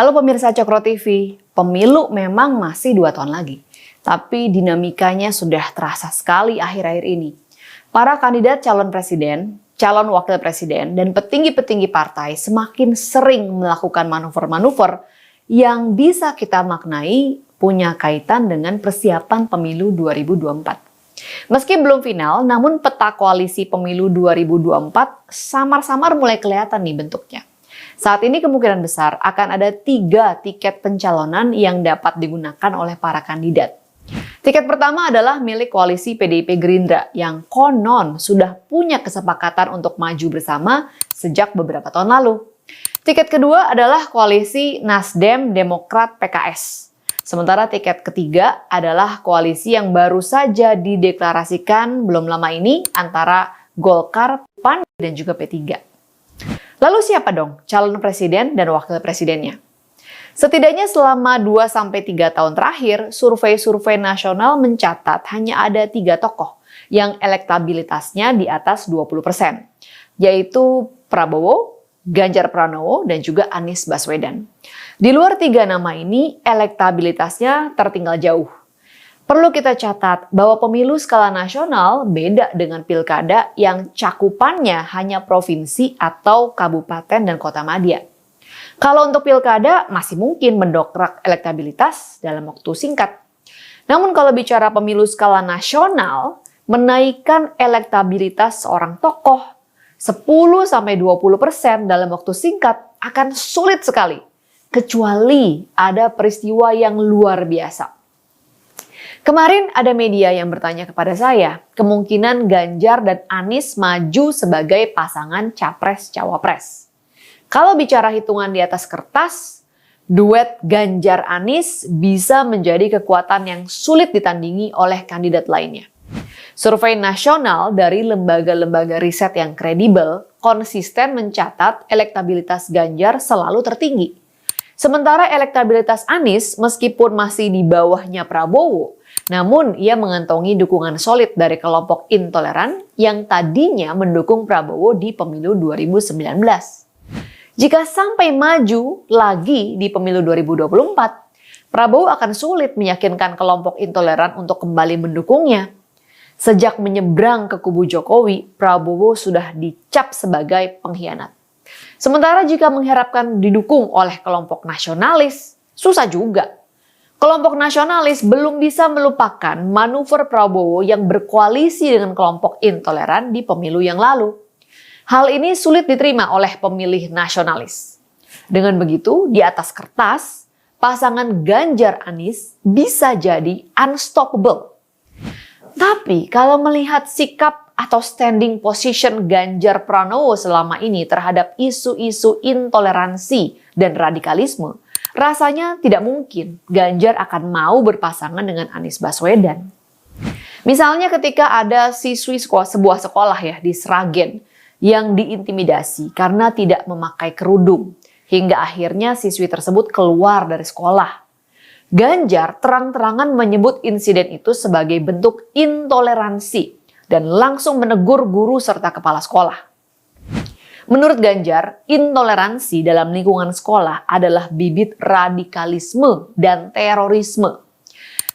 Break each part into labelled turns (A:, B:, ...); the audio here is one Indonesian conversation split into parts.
A: Halo pemirsa Cokro TV, pemilu memang masih 2 tahun lagi. Tapi dinamikanya sudah terasa sekali akhir-akhir ini. Para kandidat calon presiden, calon wakil presiden, dan petinggi-petinggi partai semakin sering melakukan manuver-manuver yang bisa kita maknai punya kaitan dengan persiapan pemilu 2024. Meski belum final, namun peta koalisi pemilu 2024 samar-samar mulai kelihatan nih bentuknya. Saat ini kemungkinan besar akan ada 3 tiket pencalonan yang dapat digunakan oleh para kandidat. Tiket pertama adalah milik koalisi PDIP Gerindra yang konon sudah punya kesepakatan untuk maju bersama sejak beberapa tahun lalu. Tiket kedua adalah koalisi Nasdem, Demokrat, PKS. Sementara tiket ketiga adalah koalisi yang baru saja dideklarasikan belum lama ini antara Golkar, PAN, dan juga P3. Lalu siapa dong calon presiden dan wakil presidennya? Setidaknya selama 2-3 tahun terakhir, survei-survei nasional mencatat hanya ada 3 tokoh yang elektabilitasnya di atas 20%, yaitu Prabowo, Ganjar Pranowo, dan juga Anies Baswedan. Di luar 3 nama ini, elektabilitasnya tertinggal jauh. Perlu kita catat bahwa pemilu skala nasional beda dengan pilkada yang cakupannya hanya provinsi atau kabupaten dan kota madya. Kalau untuk pilkada masih mungkin mendongkrak elektabilitas dalam waktu singkat. Namun kalau bicara pemilu skala nasional, menaikkan elektabilitas seorang tokoh 10-20% dalam waktu singkat akan sulit sekali, kecuali ada peristiwa yang luar biasa. Kemarin ada media yang bertanya kepada saya, kemungkinan Ganjar dan Anies maju sebagai pasangan capres-cawapres. Kalau bicara hitungan di atas kertas, duet Ganjar-Anies bisa menjadi kekuatan yang sulit ditandingi oleh kandidat lainnya. Survei nasional dari lembaga-lembaga riset yang kredibel konsisten mencatat elektabilitas Ganjar selalu tertinggi. Sementara elektabilitas Anies meskipun masih di bawahnya Prabowo, namun ia mengantongi dukungan solid dari kelompok intoleran yang tadinya mendukung Prabowo di pemilu 2019. Jika sampai maju lagi di pemilu 2024, Prabowo akan sulit meyakinkan kelompok intoleran untuk kembali mendukungnya. Sejak menyeberang ke kubu Jokowi, Prabowo sudah dicap sebagai pengkhianat. Sementara jika mengharapkan didukung oleh kelompok nasionalis, susah juga. Kelompok nasionalis belum bisa melupakan manuver Prabowo yang berkoalisi dengan kelompok intoleran di pemilu yang lalu. Hal ini sulit diterima oleh pemilih nasionalis. Dengan begitu, di atas kertas, pasangan Ganjar-Anies bisa jadi unstoppable. Tapi kalau melihat sikap atau standing position Ganjar Pranowo selama ini terhadap isu-isu intoleransi dan radikalisme, rasanya tidak mungkin Ganjar akan mau berpasangan dengan Anies Baswedan. Misalnya ketika ada siswi sebuah sekolah ya di Sragen yang diintimidasi karena tidak memakai kerudung, hingga akhirnya siswi tersebut keluar dari sekolah. Ganjar terang-terangan menyebut insiden itu sebagai bentuk intoleransi dan langsung menegur guru serta kepala sekolah. Menurut Ganjar, intoleransi dalam lingkungan sekolah adalah bibit radikalisme dan terorisme.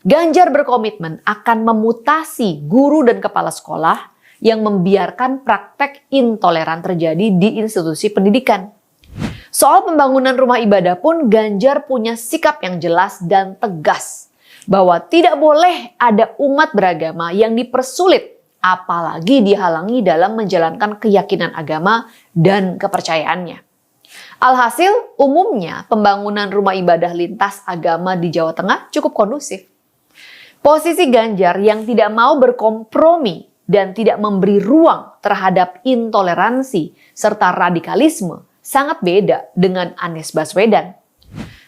A: Ganjar berkomitmen akan memutasi guru dan kepala sekolah yang membiarkan praktek intoleran terjadi di institusi pendidikan. Soal pembangunan rumah ibadah pun Ganjar punya sikap yang jelas dan tegas bahwa tidak boleh ada umat beragama yang dipersulit apalagi dihalangi dalam menjalankan keyakinan agama dan kepercayaannya. Alhasil, umumnya pembangunan rumah ibadah lintas agama di Jawa Tengah cukup kondusif. Posisi Ganjar yang tidak mau berkompromi dan tidak memberi ruang terhadap intoleransi serta radikalisme sangat beda dengan Anies Baswedan.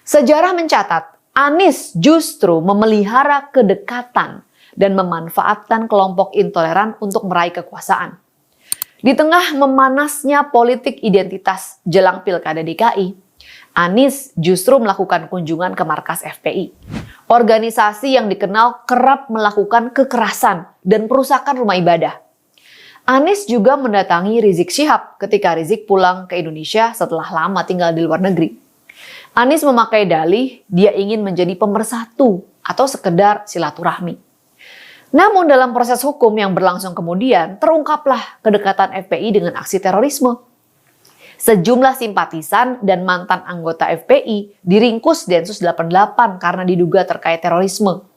A: Sejarah mencatat, Anies justru memelihara kedekatan dan memanfaatkan kelompok intoleran untuk meraih kekuasaan. Di tengah memanasnya politik identitas jelang Pilkada DKI, Anies justru melakukan kunjungan ke markas FPI, organisasi yang dikenal kerap melakukan kekerasan dan perusakan rumah ibadah. Anies juga mendatangi Rizik Syihab ketika Rizik pulang ke Indonesia setelah lama tinggal di luar negeri. Anies memakai dalih dia ingin menjadi pemersatu atau sekedar silaturahmi. Namun dalam proses hukum yang berlangsung kemudian, terungkaplah kedekatan FPI dengan aksi terorisme. Sejumlah simpatisan dan mantan anggota FPI diringkus Densus 88 karena diduga terkait terorisme.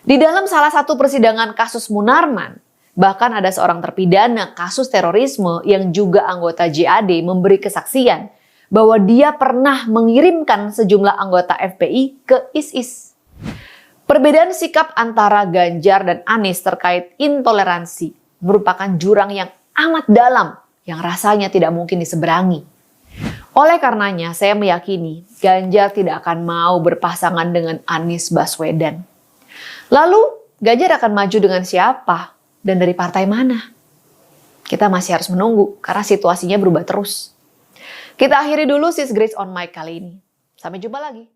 A: Di dalam salah satu persidangan kasus Munarman, bahkan ada seorang terpidana kasus terorisme yang juga anggota JAD memberi kesaksian bahwa dia pernah mengirimkan sejumlah anggota FPI ke ISIS. Perbedaan sikap antara Ganjar dan Anies terkait intoleransi merupakan jurang yang amat dalam yang rasanya tidak mungkin diseberangi. Oleh karenanya, saya meyakini Ganjar tidak akan mau berpasangan dengan Anies Baswedan. Lalu, Ganjar akan maju dengan siapa dan dari partai mana? Kita masih harus menunggu karena situasinya berubah terus. Kita akhiri dulu Sis Grace on Mic kali ini. Sampai jumpa lagi.